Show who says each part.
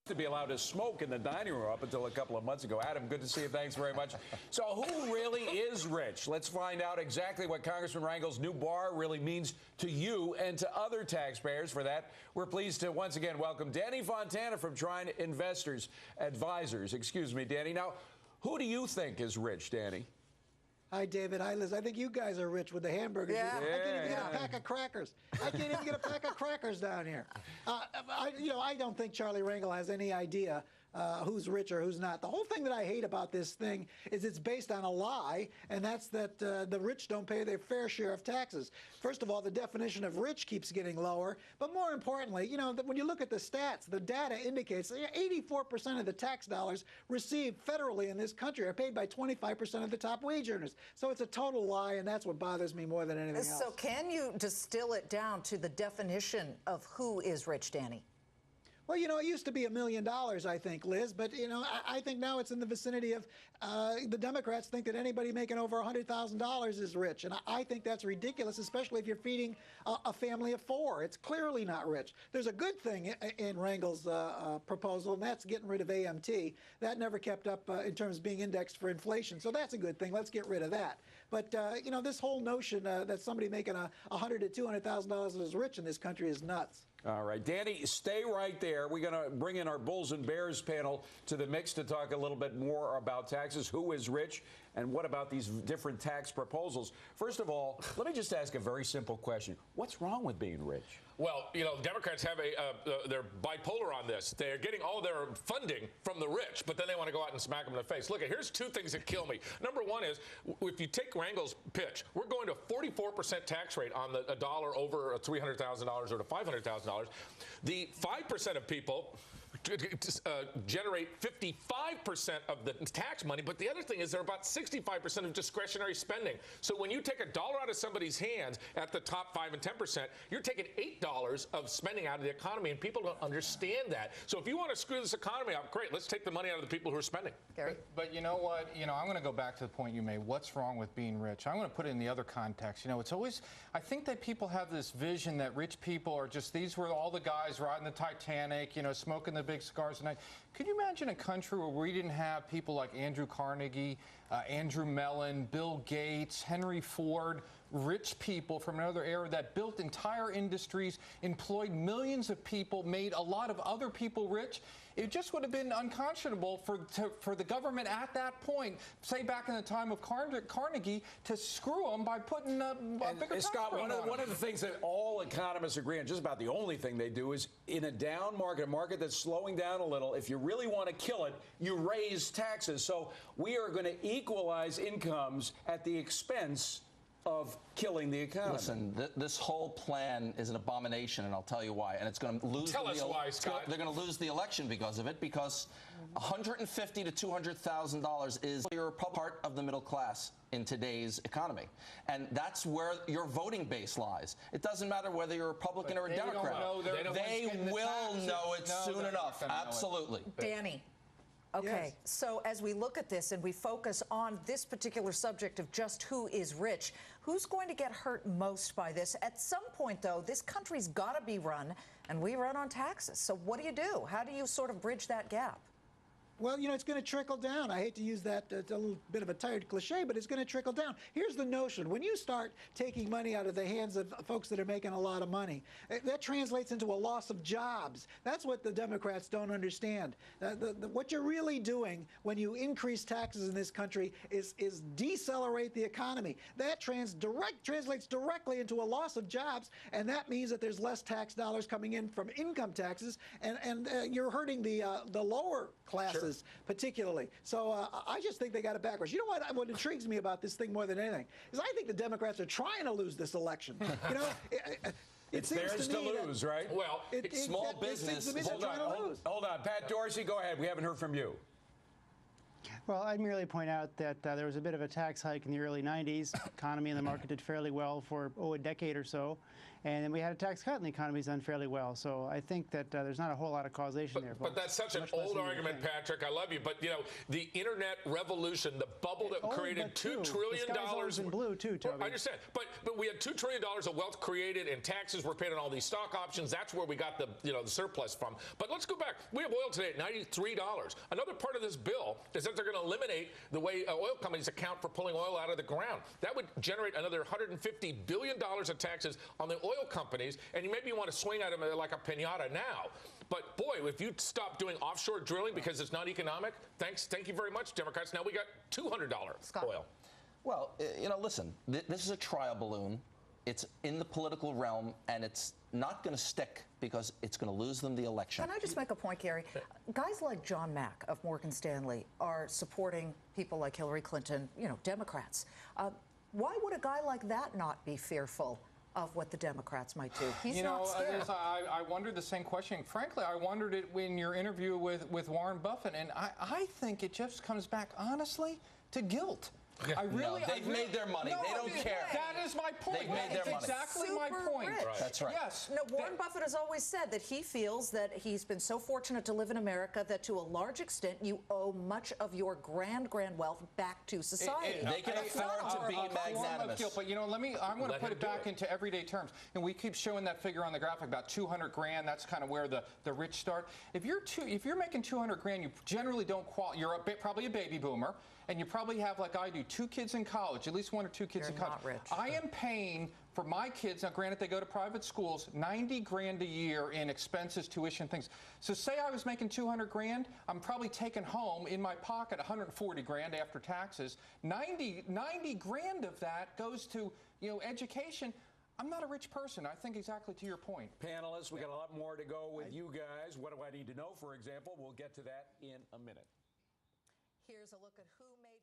Speaker 1: to be allowed to smoke in the dining room up until a couple of months ago. Adam, good to see you. Thanks very much. So who really is rich? Let's find out exactly what Congressman Rangel's new bar really means to you and to other taxpayers. For that, we're pleased to once again welcome Danny Fontana from Trine Investors Advisors. Excuse me, Danny. Now, who do you think is rich, Danny?
Speaker 2: Hi, David. Hi, Liz. I think you guys are rich with the hamburgers.
Speaker 3: Yeah.
Speaker 2: I can't even get a pack of crackers. I can't even get a pack of crackers down here. I don't think Charlie Rangel has any idea who's rich or who's not. The whole thing that I hate about this thing is it's based on a lie, and that's that the rich don't pay their fair share of taxes. First of all, the definition of rich keeps getting lower, but more importantly, when you look at the stats, the data indicates that 84% of the tax dollars received federally in this country are paid by 25% of the top wage earners. So it's a total lie, and that's what bothers me more than anything else.
Speaker 3: So can you distill it down to the definition of who is rich, Danny?
Speaker 2: Well, it used to be $1 million, I think, Liz, but, I think now it's in the vicinity of the Democrats think that anybody making over $100,000 is rich. And I think that's ridiculous, especially if you're feeding a family of four. It's clearly not rich. There's a good thing in Rangel's proposal, and that's getting rid of AMT. That never kept up in terms of being indexed for inflation. So that's a good thing. Let's get rid of that. But, this whole notion that somebody making $100,000 to $200,000 is rich in this country is nuts.
Speaker 1: All right, Danny, stay right there. We're going to bring in our Bulls and Bears panel to the mix to talk a little bit more about taxes, who is rich, and what about these different tax proposals. First of all, let me just ask a very simple question. What's wrong with being rich?
Speaker 4: Well, Democrats have they're bipolar on this. They're getting all their funding from the rich, but then they want to go out and smack them in the face. Look, here's two things that kill me. Number one is, if you take Rangel's pitch, we're going to a 44% tax rate on a dollar over $300,000 or to $500,000. The 5% of people generate 55% of the tax money, but the other thing is they're about 65% of discretionary spending. So when you take $1 out of somebody's hands at the top 5 and 10%, you're taking $8 of spending out of the economy, and people don't understand that. So if you want to screw this economy up, great, let's take the money out of the people who are spending.
Speaker 3: Gary?
Speaker 5: But you know what? I'm going to go back to the point you made. What's wrong with being rich? I'm going to put it in the other context. It's always, I think that people have this vision that rich people are just, these were all the guys riding the Titanic, smoking the big cigars at night. Could you imagine a country where we didn't have people like Andrew Carnegie, Andrew Mellon, Bill Gates, Henry Ford, rich people from another era that built entire industries, employed millions of people, made a lot of other people rich? It just would have been unconscionable for the government at that point, say back in the time of Carnegie, to screw them by putting a bigger tax
Speaker 1: Scott,
Speaker 5: rate on
Speaker 1: one of the things that all economists agree on, just about the only thing they do, is in a down market, a market that's slowing down a little, if you really want to kill it, you raise taxes. So we are going to equalize incomes at the expense of killing the economy.
Speaker 6: Listen, this whole plan is an abomination, and I'll tell you why. And it's going to lose.
Speaker 4: Tell us why, Scott.
Speaker 6: They're going to lose the election because of it. Because $150,000 to $200,000 is your part of the middle class in today's economy, and that's where your voting base lies. It doesn't matter whether you're a Republican or a Democrat. They will know it soon enough. Absolutely.
Speaker 3: Danny. Okay,
Speaker 2: Yes.
Speaker 3: So as we look at this and we focus on this particular subject of just who is rich, who's going to get hurt most by this? At some point, though, this country's got to be run, and we run on taxes. So what do you do? How do you sort of bridge that gap?
Speaker 2: Well, it's going to trickle down. I hate to use that, it's a little bit of a tired cliche, but it's going to trickle down. Here's the notion. When you start taking money out of the hands of folks that are making a lot of money, that translates into a loss of jobs. That's what the Democrats don't understand. What you're really doing when you increase taxes in this country is decelerate the economy. That translates directly into a loss of jobs, and that means that there's less tax dollars coming in from income taxes, and you're hurting the lower classes. Sure. Particularly. So I just think they got it backwards. You know what intrigues me about this thing more than anything is I think the Democrats are trying to lose this election.
Speaker 1: It's theirs to lose, right?
Speaker 4: Well,
Speaker 6: small business.
Speaker 1: Hold on. Pat Dorsey, go ahead. We haven't heard from you.
Speaker 7: Well, I'd merely point out that there was a bit of a tax hike in the early 90s. Economy and the market did fairly well for, a decade or so. and then we had a tax cut, and the economy's done fairly well. So I think that there's not a whole lot of causation there.
Speaker 4: But that's such an old argument, Patrick. I love you, but you know the internet revolution, the bubble that created $2 trillion.
Speaker 7: The sky's always been blue too, Toby.
Speaker 4: I understand, but we had $2 trillion of wealth created, and taxes were paid on all these stock options. That's where we got the the surplus from. But let's go back. We have oil today at $93. Another part of this bill is that they're going to eliminate the way oil companies account for pulling oil out of the ground. That would generate another $150 billion of taxes on the oil companies, and you maybe want to swing at them like a piñata now. But boy, if you stop doing offshore drilling because it's not economic, thank you very much, Democrats. Now we got $200 oil.
Speaker 6: Well, listen, this is a trial balloon. It's in the political realm, and it's not going to stick because it's going to lose them the election.
Speaker 3: Can I just make a point, Gary? Guys like John Mack of Morgan Stanley are supporting people like Hillary Clinton, Democrats. Why would a guy like that not be fearful of what the Democrats might do? He's not scared.
Speaker 5: I wondered the same question. Frankly, I wondered it in your interview with Warren Buffett, and I think it just comes back, honestly, to guilt.
Speaker 6: Yeah. They've made their money. They don't care.
Speaker 5: That is my point.
Speaker 6: They've made their money.
Speaker 5: Exactly my point.
Speaker 3: Rich.
Speaker 6: Right. That's right.
Speaker 5: Yes.
Speaker 3: No, Warren Buffett has always said that he feels that he's been so fortunate to live in America that to a large extent you owe much of your grand wealth back to society.
Speaker 6: They can afford to be magnanimous.
Speaker 5: But I'm going to put it back into everyday terms. And we keep showing that figure on the graphic about 200 grand. That's kind of where the rich start. If you're making 200 grand, you generally don't qualify. You're probably a baby boomer. And you probably have, like I do, 2 kids in college, at least 1 or 2 kids in college.
Speaker 3: Not rich.
Speaker 5: I am paying for my kids, now granted they go to private schools, 90 grand a year in expenses, tuition, things. So say I was making 200 grand, I'm probably taking home in my pocket 140 grand after taxes. 90 grand of that goes to, education. I'm not a rich person. I think exactly to your point.
Speaker 1: Panelists, we got a lot more to go with you guys. What do I need to know, for example? We'll get to that in a minute.
Speaker 3: Here's a look at who made